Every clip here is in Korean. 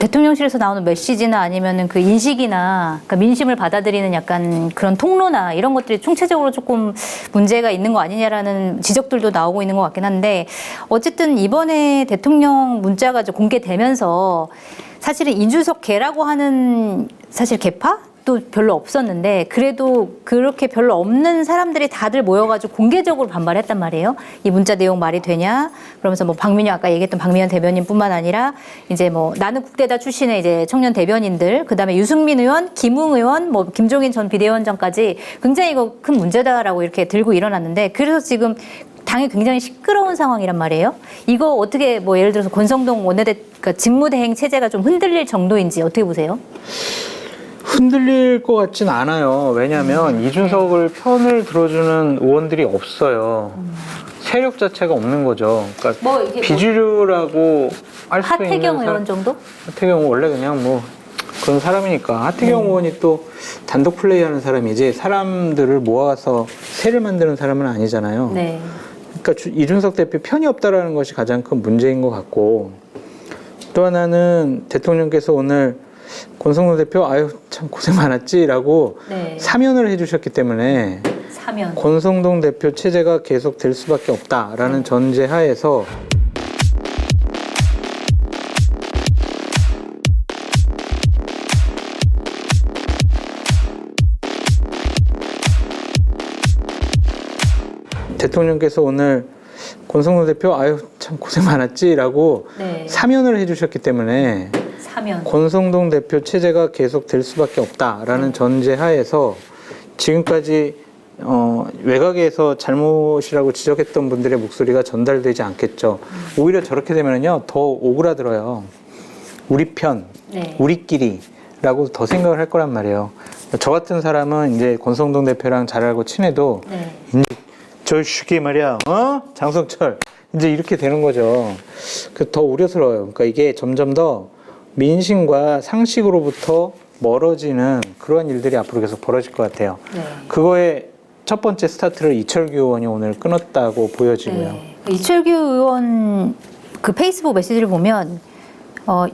대통령실에서 나오는 메시지나 아니면은 그 인식이나 그러니까 민심을 받아들이는 약간 그런 통로나 이런 것들이 총체적으로 조금 문제가 있는 거 아니냐라는 지적들도 나오고 있는 것 같긴 한데 어쨌든 이번에 대통령 문자가 이제 공개되면서 사실은 이준석 계라고 하는 사실 계파도 별로 없었는데 그래도 그렇게 별로 없는 사람들이 다들 모여가지고 공개적으로 반발했단 말이에요. 이 문자 내용 말이 되냐? 그러면서 뭐 박민영 아까 얘기했던 박민영 대변인뿐만 아니라 이제 뭐 나는 국대다 출신의 이제 청년 대변인들, 그다음에 유승민 의원, 김웅 의원, 뭐 김종인 전 비대위원장까지 굉장히 이거 큰 문제다라고 이렇게 들고 일어났는데 그래서 지금 당이 굉장히 시끄러운 상황이란 말이에요. 이거 어떻게 뭐 예를 들어서 권성동 원내대 그러니까 직무대행 체제가 좀 흔들릴 정도인지 어떻게 보세요? 흔들릴 것 같진 않아요. 왜냐하면 이준석을 편을 들어주는 의원들이 없어요. 세력 자체가 없는 거죠. 그러니까 뭐 이게 비주류라고 할 수 있는 하태경 의원 정도? 하태경은 원래 그냥 뭐 그런 사람이니까. 하태경 의원이 또 단독 플레이하는 사람이지 사람들을 모아서 세를 만드는 사람은 아니잖아요. 네. 그러니까 이준석 대표 편이 없다라는 것이 가장 큰 문제인 것 같고, 또 하나는 대통령께서 오늘 권성동 대표 아유 참 고생 많았지라고 네. 사면을 해주셨기 때문에 사면. 권성동 대표 체제가 계속 될 수밖에 없다라는 전제 하에서 대통령께서 오늘 권성동 대표 아유 참 고생 많았지라고 네. 사면을 해주셨기 때문에 사면. 권성동 대표 체제가 계속 될 수밖에 없다라는 전제 하에서 지금까지 외곽에서 잘못이라고 지적했던 분들의 목소리가 전달되지 않겠죠. 오히려 저렇게 되면요 더 오그라들어요. 우리 편, 네. 우리끼리라고 더 생각을 할 거란 말이에요. 저 같은 사람은 이제 권성동 대표랑 잘 알고 친해도 네. 이제 저 쉽게 말이야, 장성철 이제 이렇게 되는 거죠. 그 더 우려스러워요. 그러니까 이게 점점 더 민심과 상식으로부터 멀어지는 그러한 일들이 앞으로 계속 벌어질 것 같아요. 네. 그거의 첫 번째 스타트를 이철규 의원이 오늘 끊었다고 보여지고요. 네. 이철규 의원 그 페이스북 메시지를 보면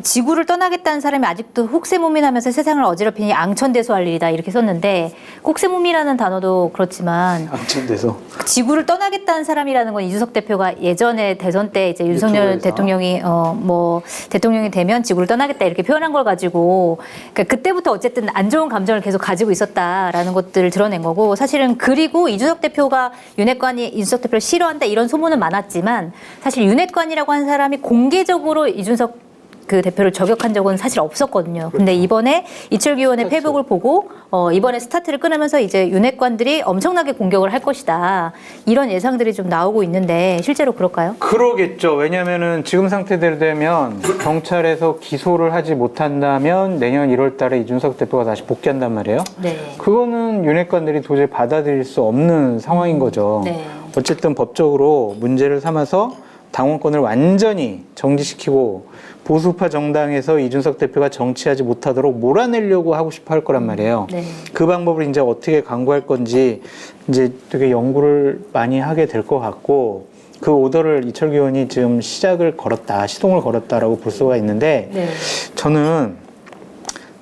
지구를 떠나겠다는 사람이 아직도 혹세무민하면서 세상을 어지럽히니 앙천대소할 일이다 이렇게 썼는데 혹세무민이라는 단어도 그렇지만 앙천대소. 지구를 떠나겠다는 사람이라는 건 이준석 대표가 예전에 대선 때 이제 윤석열 유튜브에서. 대통령이 뭐 대통령이 되면 지구를 떠나겠다 이렇게 표현한 걸 가지고 그러니까 그때부터 어쨌든 안 좋은 감정을 계속 가지고 있었다라는 것들을 드러낸 거고 사실은 그리고 이준석 대표가 윤핵관이 이준석 대표를 싫어한다 이런 소문은 많았지만 사실 윤핵관이라고 한 사람이 공개적으로 이준석 그 대표를 저격한 적은 사실 없었거든요. 근데 이번에 이철규 의원의 페이북을 보고 이번에 스타트를 끊으면서 이제 윤핵관들이 엄청나게 공격을 할 것이다. 이런 예상들이 좀 나오고 있는데 실제로 그럴까요? 그러겠죠. 왜냐면은 지금 상태대로 되면 경찰에서 기소를 하지 못한다면 내년 1월 달에 이준석 대표가 다시 복귀한단 말이에요. 네. 그거는 윤핵관들이 도저히 받아들일 수 없는 상황인 거죠. 네. 어쨌든 법적으로 문제를 삼아서 당원권을 완전히 정지시키고 보수파 정당에서 이준석 대표가 정치하지 못하도록 몰아내려고 하고 싶어 할 거란 말이에요. 네. 그 방법을 이제 어떻게 강구할 건지 이제 되게 연구를 많이 하게 될 것 같고 그 오더를 이철규 의원이 지금 시동을 걸었다라고 볼 수가 있는데 네. 저는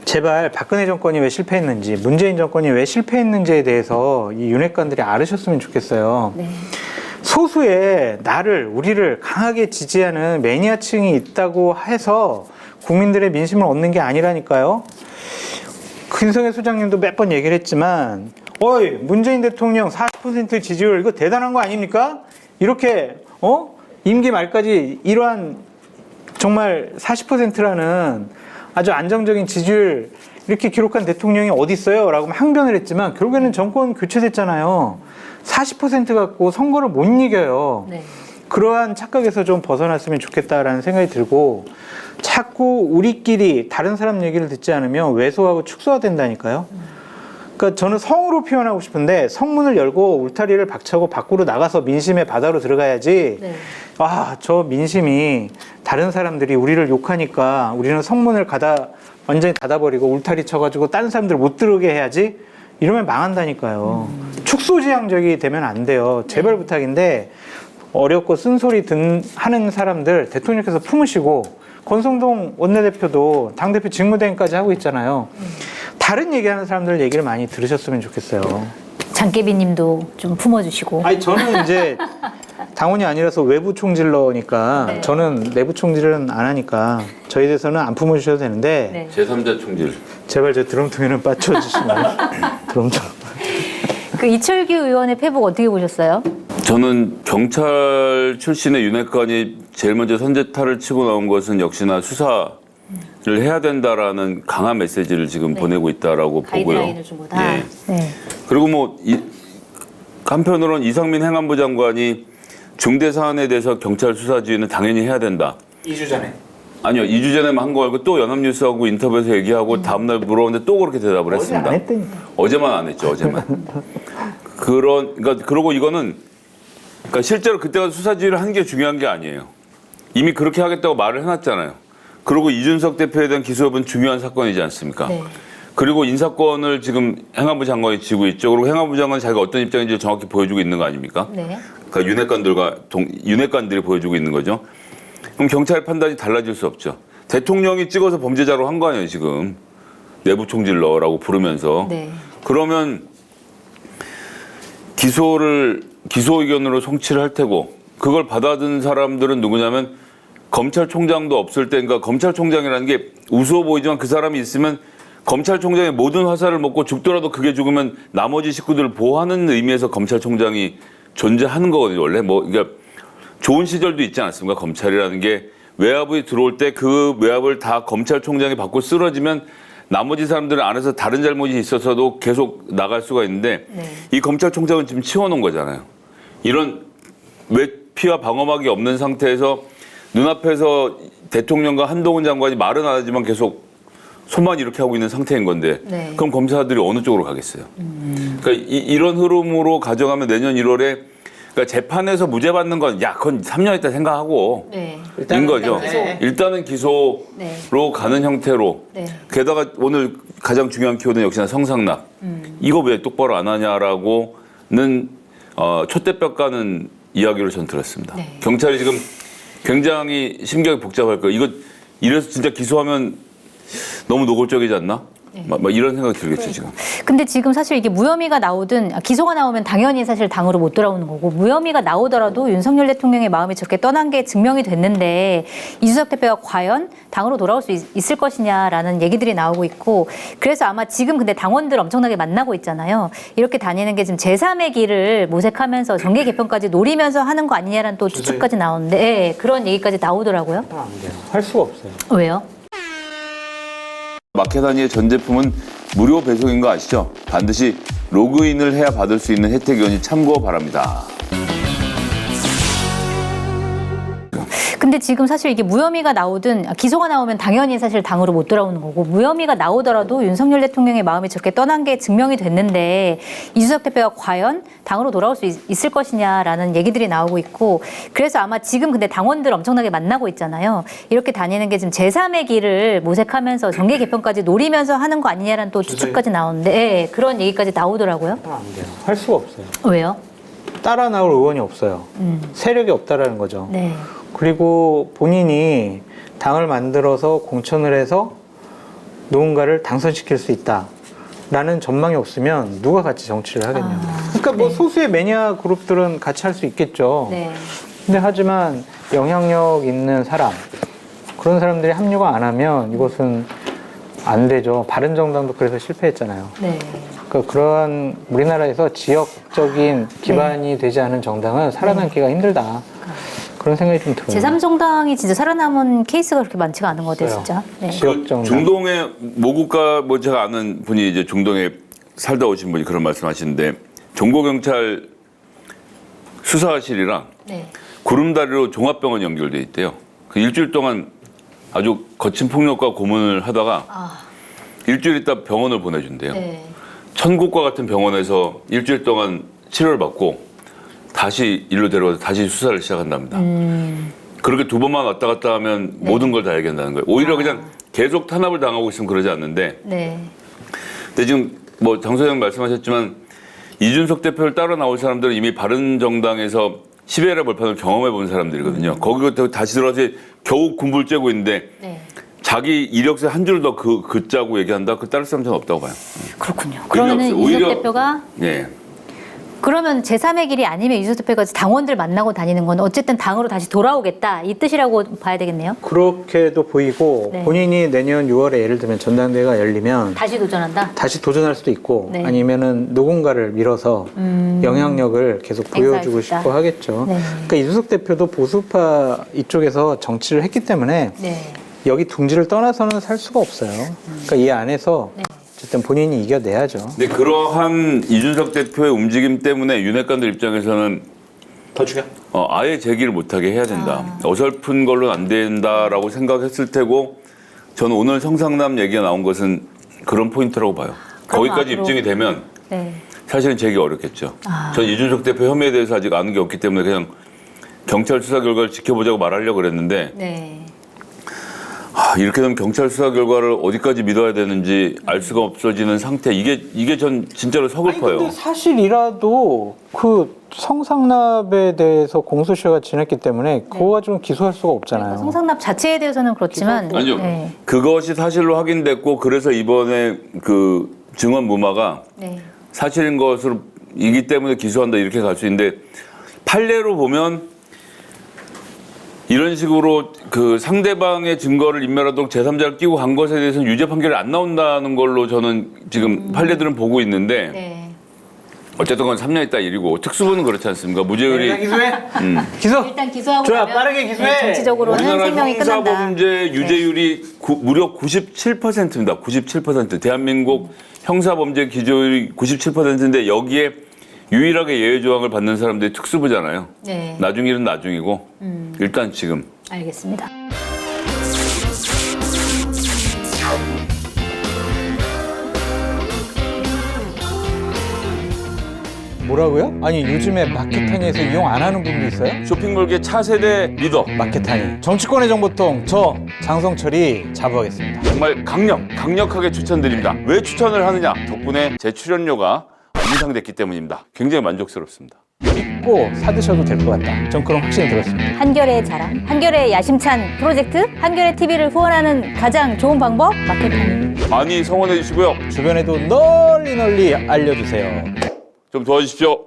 제발 박근혜 정권이 왜 실패했는지 문재인 정권이 왜 실패했는지에 대해서 이 윤핵관들이 알으셨으면 좋겠어요. 네. 소수의 우리를 강하게 지지하는 매니아층이 있다고 해서 국민들의 민심을 얻는 게 아니라니까요. 김성애 소장님도 몇 번 얘기를 했지만 어이 문재인 대통령 40% 지지율 이거 대단한 거 아닙니까? 이렇게 임기 말까지 이러한 정말 40%라는 아주 안정적인 지지율 이렇게 기록한 대통령이 어디 있어요? 라고 항변을 했지만 결국에는 정권 교체됐잖아요. 40% 갖고 선거를 못 이겨요. 네. 그러한 착각에서 좀 벗어났으면 좋겠다라는 생각이 들고 자꾸 우리끼리 다른 사람 얘기를 듣지 않으면 왜소하고 축소가 된다니까요. 그러니까 저는 성으로 표현하고 싶은데 성문을 열고 울타리를 박차고 밖으로 나가서 민심의 바다로 들어가야지. 네. 저 민심이 다른 사람들이 우리를 욕하니까 우리는 성문을 완전히 닫아버리고 울타리 쳐가지고 다른 사람들 못 들어오게 해야지. 이러면 망한다니까요. 축소지향적이 되면 안 돼요. 제발 부탁인데 어렵고 쓴소리 하는 사람들 대통령께서 품으시고 권성동 원내대표도 당대표 직무대행까지 하고 있잖아요. 다른 얘기하는 사람들 얘기를 많이 들으셨으면 좋겠어요. 장깨비님도 좀 품어주시고. 아니 저는 이제 당원이 아니라서 외부 총질러니까 네. 저는 내부 총질은 안 하니까 저희 대해서는 안 품어주셔도 되는데 네. 제3자 총질. 제발 저 드럼통에는 빠쳐주시면 드럼통. 그 이철규 의원의 페북 어떻게 보셨어요? 저는 경찰 출신의 윤핵관이 제일 먼저 선제타를 치고 나온 것은 역시나 수사를 해야 된다라는 강한 메시지를 지금 보내고 있다라고 보고요. 가이드라인을 준 거다. 예. 네. 그리고 뭐 한편으로는 이상민 행안부 장관이 중대 사안에 대해서 경찰 수사 지휘는 당연히 해야 된다. 2주 전에. 아니요, 2주 전에만 한 거 알고 또 연합뉴스하고 인터뷰에서 얘기하고 다음날 물어보는데 또 그렇게 대답을 어제 했습니다. 안 했다니까. 어제만 안 했죠, 어제만. 그러고 이거는 그러니까 실제로 그때가 수사 지휘를 하는 게 중요한 게 아니에요. 이미 그렇게 하겠다고 말을 해놨잖아요. 그리고 이준석 대표에 대한 기소 여부는 중요한 사건이지 않습니까? 네. 그리고 인사권을 지금 행안부 장관이 쥐고 있죠. 그리고 행안부 장관은 자기가 어떤 입장인지 정확히 보여주고 있는 거 아닙니까? 네. 그러니까 윤핵관들이 보여주고 있는 거죠. 그럼 경찰 판단이 달라질 수 없죠. 대통령이 찍어서 범죄자로 한 거 아니에요, 지금. 내부 총질러라고 부르면서. 네. 그러면 기소 의견으로 송치를 할 테고 그걸 받아든 사람들은 누구냐면 검찰총장도 없을 때, 그러니까 검찰총장이라는 게 우스워 보이지만 그 사람이 있으면 검찰총장의 모든 화살을 먹고 죽더라도 그게 죽으면 나머지 식구들을 보호하는 의미에서 검찰총장이 존재하는 거거든요, 원래. 그러니까 좋은 시절도 있지 않았습니까? 검찰이라는 게 외압이 들어올 때 그 외압을 다 검찰총장이 받고 쓰러지면 나머지 사람들은 안에서 다른 잘못이 있어서도 계속 나갈 수가 있는데 네. 이 검찰총장은 지금 치워놓은 거잖아요. 이런 외피와 방어막이 없는 상태에서 눈앞에서 대통령과 한동훈 장관이 말은 안 하지만 계속 손만 이렇게 하고 있는 상태인 건데 네. 그럼 검사들이 어느 쪽으로 가겠어요? 그러니까 이런 흐름으로 가져가면 내년 1월에 그러니까 재판에서 무죄 받는 건 야 그건 3년 있다 생각하고 네. 인 거죠. 기소. 일단은 기소로 네. 가는 형태로 네. 게다가 오늘 가장 중요한 키워드는 역시나 성상납. 이거 왜 똑바로 안 하냐라고는 촛대뼈 까는 이야기를 전 들었습니다. 네. 경찰이 지금 굉장히 심경이 복잡할 거예요. 이래서 진짜 기소하면 너무 노골적이지 않나? 막 이런 생각이 들겠죠, 지금. 근데 지금 사실 이게 무혐의가 나오든 기소가 나오면 당연히 사실 당으로 못 돌아오는 거고 무혐의가 나오더라도 윤석열 대통령의 마음이 저렇게 떠난 게 증명이 됐는데 이준석 대표가 과연 당으로 돌아올 수 있을 것이냐라는 얘기들이 나오고 있고 그래서 아마 지금 근데 당원들 엄청나게 만나고 있잖아요. 이렇게 다니는 게 지금 제3의 길을 모색하면서 정계 개편까지 노리면서 하는 거 아니냐라는 또 추측까지 나오는데 예, 그런 얘기까지 나오더라고요. 안 돼요. 할 수가 없어요. 왜요? 마켓아니의 전 제품은 무료 배송인 거 아시죠? 반드시 로그인을 해야 받을 수 있는 혜택이오니 참고 바랍니다. 근데 지금 사실 이게 무혐의가 나오든 기소가 나오면 당연히 사실 당으로 못 돌아오는 거고 무혐의가 나오더라도 윤석열 대통령의 마음이 저렇게 떠난 게 증명이 됐는데 이준석 대표가 과연 당으로 돌아올 수 있을 것이냐라는 얘기들이 나오고 있고 그래서 아마 지금 근데 당원들 엄청나게 만나고 있잖아요. 이렇게 다니는 게 지금 제3의 길을 모색하면서 정계 개편까지 노리면서 하는 거 아니냐라는 또 추측까지 나오는데 예, 그런 얘기까지 나오더라고요. 안 돼요. 할 수가 없어요. 왜요? 따라 나올 의원이 없어요. 세력이 없다라는 거죠. 네. 그리고 본인이 당을 만들어서 공천을 해서 누군가를 당선시킬 수 있다라는 전망이 없으면 누가 같이 정치를 하겠냐고. 그러니까 뭐 소수의 매니아 그룹들은 같이 할 수 있겠죠. 네. 근데 하지만 영향력 있는 사람 그런 사람들이 합류가 안 하면 이것은 안 되죠. 바른정당도 그래서 실패했잖아요. 네. 그러니까 그러한 우리나라에서 지역적인 기반이 되지 않은 정당은 살아남기가 힘들다. 그런 생각이 좀 들어요. 제3정당이 진짜 살아남은 케이스가 그렇게 많지가 않은 것 같아요, 없어요. 진짜. 네. 지역정당. 중동의 모국가 제가 아는 분이 이제 중동에 살다 오신 분이 그런 말씀하시는데 종고경찰 수사실이랑 네. 구름다리로 종합병원 연결돼 있대요. 그 일주일 동안 아주 거친 폭력과 고문을 하다가 일주일 있다 병원을 보내준대요. 네. 천국과 같은 병원에서 일주일 동안 치료를 받고 다시 일로 데려와서 다시 수사를 시작한답니다. 그렇게 두 번만 왔다 갔다 하면 모든 걸 다 얘기한다는 거예요. 오히려 그냥 계속 탄압을 당하고 있으면 그러지 않는데 네. 근데 지금 뭐 장 소장 말씀하셨지만 이준석 대표를 따라 나올 사람들은 이미 바른정당에서 시베리아 벌판을 경험해 본 사람들이거든요. 거기부터 다시 들어와서 겨우 군부를 쬐고 있는데 네. 자기 이력서에 한 줄 더 긋자고 얘기한다? 그 따를 사람 저는 없다고 봐요. 그렇군요. 그러면은 오히려- 이준석 대표가 예. 그러면 제3의 길이 아니면 이준석 대표가 당원들 만나고 다니는 건 어쨌든 당으로 다시 돌아오겠다 이 뜻이라고 봐야 되겠네요. 그렇게도 보이고 네. 본인이 내년 6월에 예를 들면 전당대회가 열리면 다시 도전한다. 다시 도전할 수도 있고 네. 아니면은 누군가를 밀어서 영향력을 계속 보여주고 행사할 수 있다. 싶어 하겠죠. 네. 그러니까 이준석 대표도 보수파 이쪽에서 정치를 했기 때문에 네. 여기 둥지를 떠나서는 살 수가 없어요. 그러니까 이 안에서 네. 어쨌든 본인이 이겨내야죠. 근데 그러한 이준석 대표의 움직임 때문에 윤핵관들 입장에서는 더 죽여? 아예 제기를 못하게 해야 된다. 어설픈 걸로는 안 된다라고 생각했을 테고 저는 오늘 성상남 얘기가 나온 것은 그런 포인트라고 봐요. 그럼 거기까지 앞으로- 입증이 되면 네. 사실은 제기가 어렵겠죠. 전 이준석 대표 혐의에 대해서 아직 아는 게 없기 때문에 그냥 경찰 수사 결과를 지켜보자고 말하려고 그랬는데 네. 이렇게 되면 경찰 수사 결과를 어디까지 믿어야 되는지 알 수가 없어지는 상태. 이게 전 진짜로 서글퍼요. 근데 사실이라도 그 성상납에 대해서 공소시효가 지났기 때문에 그거 가지고 기소할 수가 없잖아요. 성상납 자체에 대해서는 그렇지만 아니요. 네. 그것이 사실로 확인됐고 그래서 이번에 그 증언 무마가 네. 사실인 것으로 이기 때문에 기소한다 이렇게 갈 수 있는데 판례로 보면 이런 식으로 그 상대방의 증거를 인멸하도록 제3자를 끼고 간 것에 대해서는 유죄 판결이 안 나온다는 걸로 저는 지금 판례들은 보고 있는데 네. 어쨌든 건 3년 있다 일이고 특수부는 그렇지 않습니까? 무죄율이 기소해? 기소. 일단 기소하고 좋아, 나면 빠르게 기소해. 네, 정치적으로는 우리나라 생명이 끝난다. 형사범죄 유죄율이 무려 97%입니다. 97%. 대한민국 형사범죄 기소율이 97%인데 여기에 유일하게 예외 조항을 받는 사람들이 특수부잖아요. 네. 나중 일은 나중이고 일단 지금 알겠습니다. 뭐라고요? 아니 요즘에 마켓타니에서 이용 안 하는 분도 있어요? 쇼핑몰계 차세대 리더 마켓타니 정치권의 정보통 저 장성철이 자부하겠습니다. 정말 강력하게 추천드립니다. 왜 추천을 하느냐? 덕분에 제 출연료가 인상됐기 때문입니다. 굉장히 만족스럽습니다. 믿고 사드셔도 될 것 같다. 전 그런 확신이 들었습니다. 한결의 자랑, 한결의 야심찬 프로젝트, 한결의 TV를 후원하는 가장 좋은 방법 마케팅. 많이 성원해 주시고요. 주변에도 널리 알려주세요. 좀 도와주십시오.